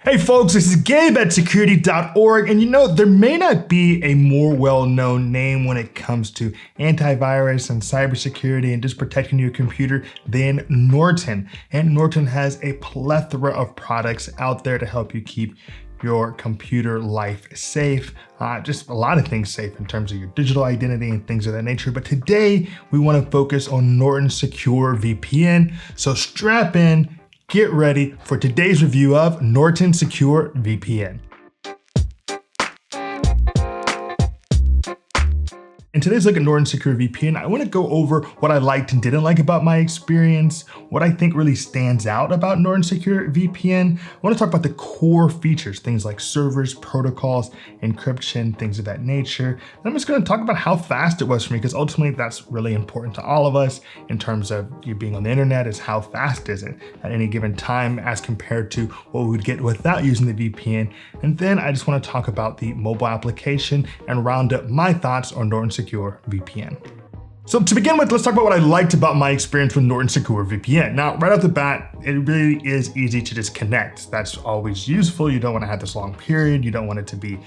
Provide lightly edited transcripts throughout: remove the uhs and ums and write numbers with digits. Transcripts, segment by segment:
Hey folks, this is Gabe at Security.org, and there may not be a more well-known name when it comes to antivirus and cybersecurity and just protecting your computer than Norton. And Norton has a plethora of products out there to help you keep your computer life safe, just a lot of things safe in terms of your digital identity and things of that nature. But today we want to focus on Norton Secure VPN. So strap in, get ready for today's review of Norton Secure VPN. In today's look at Norton Secure VPN, I want to go over what I liked and didn't like about my experience, what I think really stands out about Norton Secure VPN. I want to talk about the core features, things like servers, protocols, encryption, things of that nature. And I'm just going to talk about how fast it was for me, because ultimately that's really important to all of us in terms of you being on the internet, is how fast is it at any given time as compared to what we would get without using the VPN. And then I just want to talk about the mobile application and round up my thoughts on Norton Secure VPN. So to begin with, let's talk about what I liked about my experience with Norton Secure VPN. Now, right off the bat, it really is easy to just connect. That's always useful. You don't want to have this long period. You don't want it to be,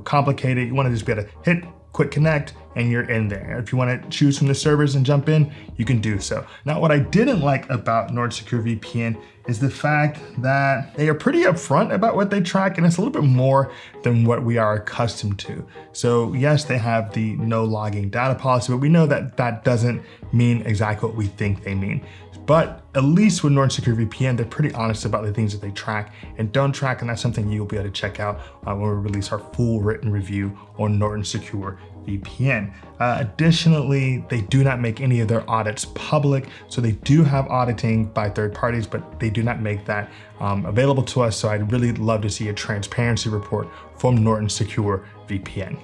complicated. You want to just be able to hit quick connect and you're in there. If you want to choose from the servers and jump in, you can do so. Now, what I didn't like about Norton Secure VPN is the fact that they are pretty upfront about what they track, and it's a little bit more than what we are accustomed to. So yes, they have the no logging data policy, but we know that that doesn't mean exactly what we think they mean. But at least with Norton Secure VPN, they're pretty honest about the things that they track and don't track, and that's something you'll be able to check out when we release our full written review on Norton Secure VPN. Additionally, they do not make any of their audits public, so they do have auditing by third parties, but they do not make that available to us. So I'd really love to see a transparency report from Norton Secure VPN.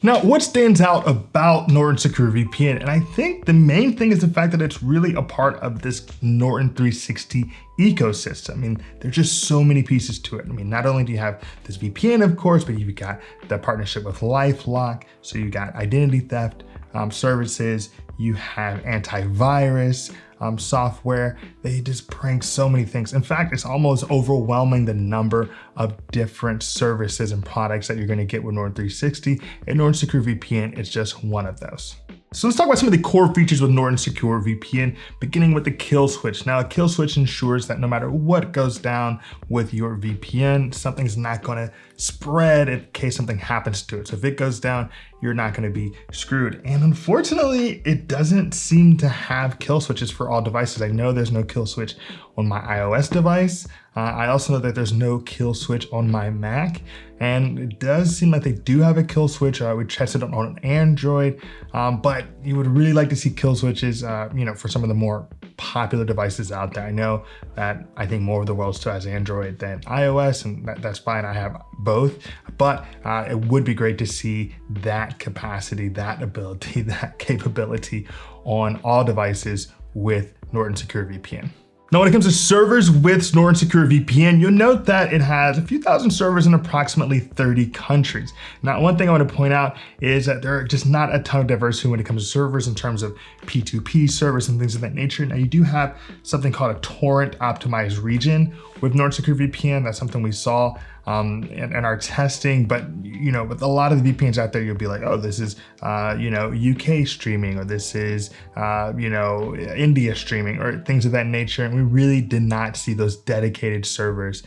Now, what stands out about Norton Secure VPN? And I think the main thing is the fact that it's really a part of this Norton 360 ecosystem. I mean, there's just so many pieces to it. I mean, not only do you have this VPN, of course, but you've got the partnership with LifeLock. So you got identity theft services, you have antivirus software. They just bring so many things. In fact, it's almost overwhelming the number of different services and products that you're going to get with Norton 360, and Norton Secure VPN is just one of those. So let's talk about some of the core features with Norton Secure VPN, beginning with the kill switch. Now, a kill switch ensures that no matter what goes down with your VPN, something's not going to spread in case something happens to it. So if it goes down, you're not going to be screwed. And unfortunately, it doesn't seem to have kill switches for all devices. I know there's no kill switch on my iOS device. I also know that there's no kill switch on my Mac, and it does seem like they do have a kill switch. We tested it on Android, but you would really like to see kill switches, for some of the more popular devices out there. I know that I think more of the world still has Android than iOS, and that's fine. I have both, but it would be great to see that capacity, that ability, that capability on all devices with Norton Secure VPN. Now, when it comes to servers with Norton Secure VPN, you'll note that it has a few thousand servers in approximately 30 countries. Now, one thing I want to point out is that there are just not a ton of diversity when it comes to servers in terms of P2P servers and things of that nature. Now, you do have something called a torrent optimized region with Norton Secure VPN. That's something we saw in our testing, but with a lot of the VPNs out there, you'll be like, oh, this is UK streaming, or this is India streaming, or things of that nature. And we really did not see those dedicated servers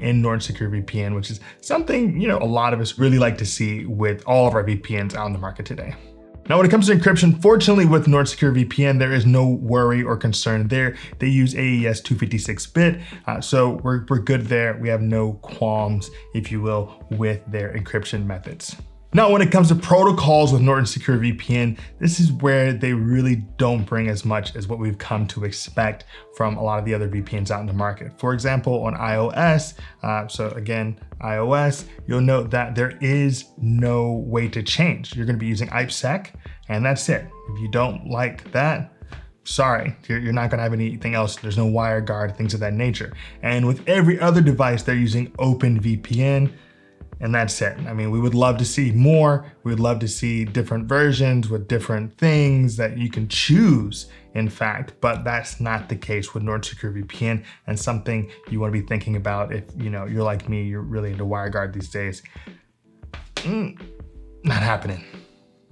in Norton Secure VPN, which is something a lot of us really like to see with all of our VPNs out in the market today. Now, when it comes to encryption, fortunately with Norton Secure VPN, there is no worry or concern there. They use AES 256-bit, so we're good there. We have no qualms, if you will, with their encryption methods. Now, when it comes to protocols with Norton Secure VPN, this is where they really don't bring as much as what we've come to expect from a lot of the other VPNs out in the market. For example, on iOS, iOS, you'll note that there is no way to change. You're going to be using IPsec, and that's it. If you don't like that, sorry, you're not gonna have anything else. There's no WireGuard, things of that nature. And with every other device, they're using OpenVPN. And that's it. I mean, we would love to see more. We would love to see different versions with different things that you can choose, in fact, but that's not the case with Norton Secure VPN, and something you want to be thinking about if you're like me, you're really into WireGuard these days. Not happening.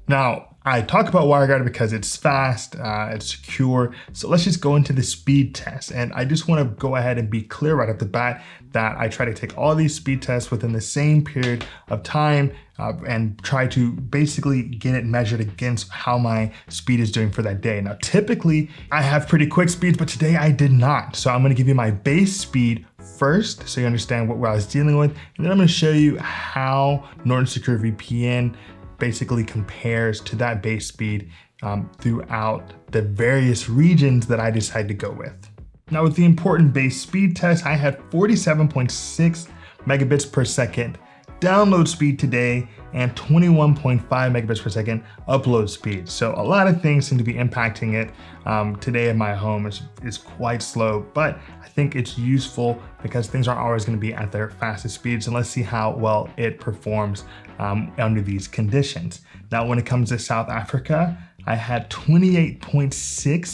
Now, I talk about WireGuard because it's fast, it's secure. So let's just go into the speed test. And I just want to go ahead and be clear right off the bat that I try to take all these speed tests within the same period of time and try to basically get it measured against how my speed is doing for that day. Now, typically I have pretty quick speeds, but today I did not. So I'm going to give you my base speed first so you understand what I was dealing with. And then I'm going to show you how Norton Secure VPN basically compares to that base speed throughout the various regions that I decided to go with. Now, with the important base speed test, I had 47.6 megabits per second download speed today and 21.5 megabits per second upload speed. So a lot of things seem to be impacting it. Today in my home is quite slow, but I think it's useful because things aren't always going to be at their fastest speeds. And let's see how well it performs under these conditions. Now, when it comes to South Africa, I had 28.6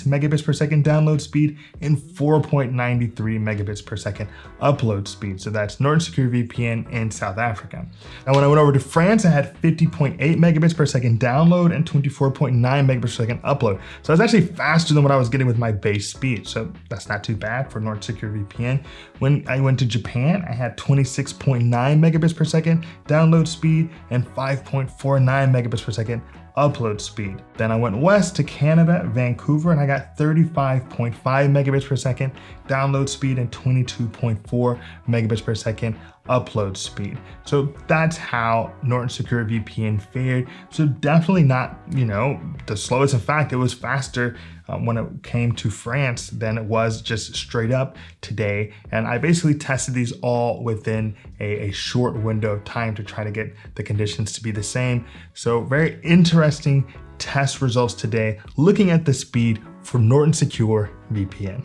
megabits per second download speed and 4.93 megabits per second upload speed. So that's Norton Secure VPN in South Africa. Now, when I went over to France, I had 50.8 megabits per second download and 24.9 megabits per second upload. So that's actually faster than what I was getting with my base speed. So that's not too bad for Norton Secure VPN. When I went to Japan, I had 26.9 megabits per second download speed and 5.49 megabits per second upload speed. Then I went west to Canada, Vancouver, and I got 35.5 megabits per second download speed and 22.4 megabits per second upload speed. So that's how Norton Secure VPN fared. So definitely not, the slowest. In fact, it was faster when it came to France than it was just straight up today. And I basically tested these all within a short window of time to try to get the conditions to be the same. So very interesting test results today, looking at the speed for Norton Secure VPN.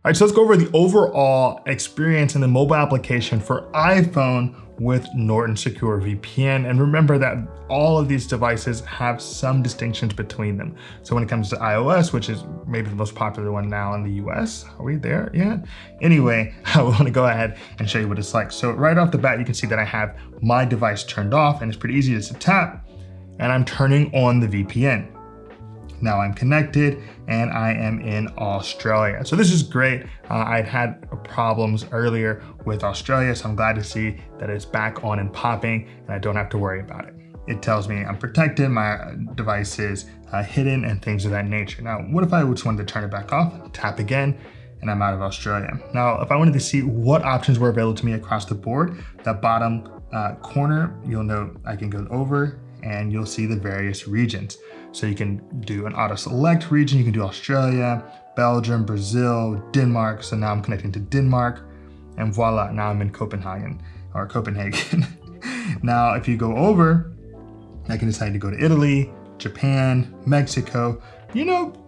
All right, so let's go over the overall experience in the mobile application for iPhone with Norton Secure VPN. And remember that all of these devices have some distinctions between them. So when it comes to iOS, which is maybe the most popular one now in the US, are we there yet? Anyway, I want to go ahead and show you what it's like. So right off the bat, you can see that I have my device turned off, and it's pretty easy to tap, and I'm turning on the VPN. Now I'm connected and I am in Australia. So this is great. I'd had problems earlier with Australia, so I'm glad to see that it's back on and popping and I don't have to worry about it. It tells me I'm protected, my device is hidden, and things of that nature. Now, what if I just wanted to turn it back off? Tap again, and I'm out of Australia. Now, if I wanted to see what options were available to me across the board, that bottom corner, you'll note I can go over and you'll see the various regions. So you can do an auto select region, you can do Australia, Belgium, Brazil, Denmark. So now I'm connecting to Denmark, and voila, now I'm in Copenhagen. Now, if you go over, I can decide to go to Italy, Japan, Mexico,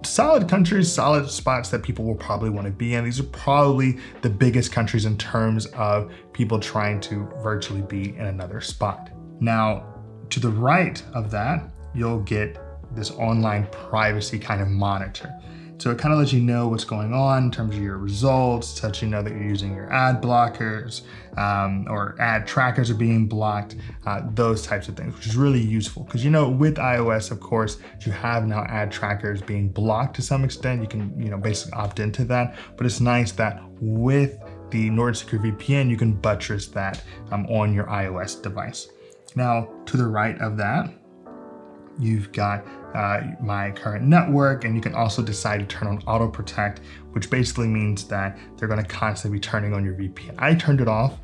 solid countries, solid spots that people will probably want to be in. These are probably the biggest countries in terms of people trying to virtually be in another spot. Now, to the right of that, you'll get this online privacy kind of monitor. So it kind of lets you know what's going on in terms of your results, lets you know that you're using your ad blockers or ad trackers are being blocked, those types of things, which is really useful. Because with iOS, of course, you have now ad trackers being blocked to some extent. You can basically opt into that, but it's nice that with the Norton Secure VPN, you can buttress that on your iOS device. Now, to the right of that, you've got my current network, and you can also decide to turn on auto protect, which basically means that they're going to constantly be turning on your VPN. I turned it off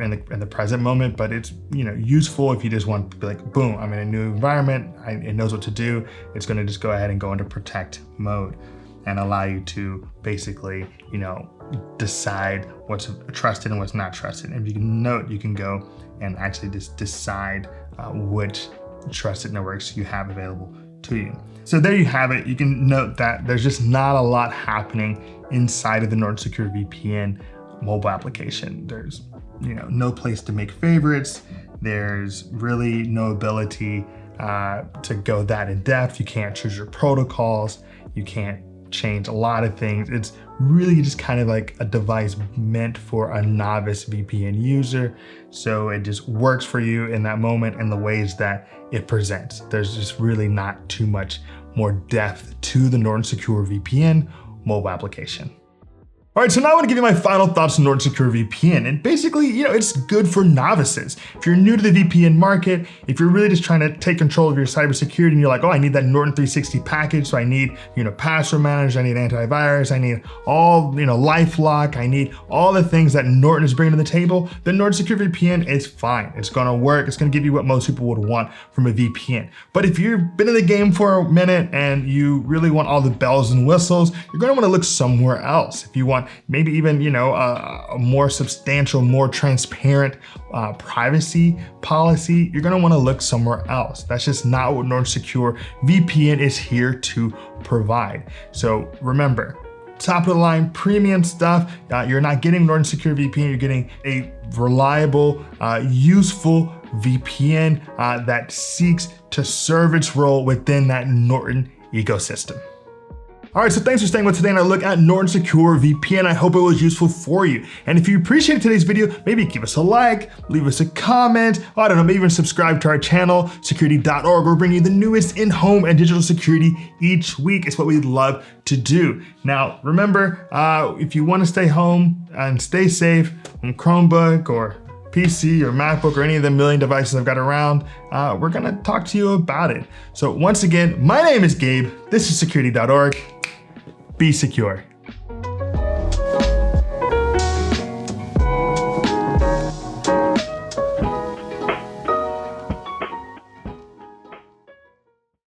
in the present moment, but it's useful if you just want to be like, boom, I'm in a new environment, it knows what to do. It's going to just go ahead and go into protect mode and allow you to basically decide what's trusted and what's not trusted. And if you can note, you can go and actually just decide which trusted networks you have available to you. So there you have it. You can note that there's just not a lot happening inside of the Norton Secure VPN mobile application. There's no place to make favorites. There's really no ability to go that in depth. You can't choose your protocols. You can't change a lot of things. It's really just kind of like a device meant for a novice VPN user. So it just works for you in that moment and the ways that it presents. There's just really not too much more depth to the Norton Secure VPN mobile application. All right, so now I want to give you my final thoughts on Norton Secure VPN. And basically, it's good for novices. If you're new to the VPN market, if you're really just trying to take control of your cybersecurity and you're like, oh, I need that Norton 360 package. So I need, password manager, I need antivirus, I need all, LifeLock, I need all the things that Norton is bringing to the table, then Norton Secure VPN is fine. It's going to work. It's going to give you what most people would want from a VPN. But if you've been in the game for a minute and you really want all the bells and whistles, you're going to want to look somewhere else. If you want maybe even, a more substantial, more transparent privacy policy, you're gonna wanna look somewhere else. That's just not what Norton Secure VPN is here to provide. So remember, top of the line premium stuff, you're not getting Norton Secure VPN, you're getting a reliable, useful VPN that seeks to serve its role within that Norton ecosystem. All right, so thanks for staying with today and a look at Norton Secure VPN. I hope it was useful for you. And if you appreciated today's video, maybe give us a like, leave us a comment, I don't know, maybe even subscribe to our channel, Security.org. We're bringing you the newest in home and digital security each week. It's what we'd love to do. Now, remember, if you want to stay home and stay safe on Chromebook or PC or MacBook or any of the million devices I've got around, we're gonna talk to you about it. So once again, my name is Gabe. This is Security.org. Be secure.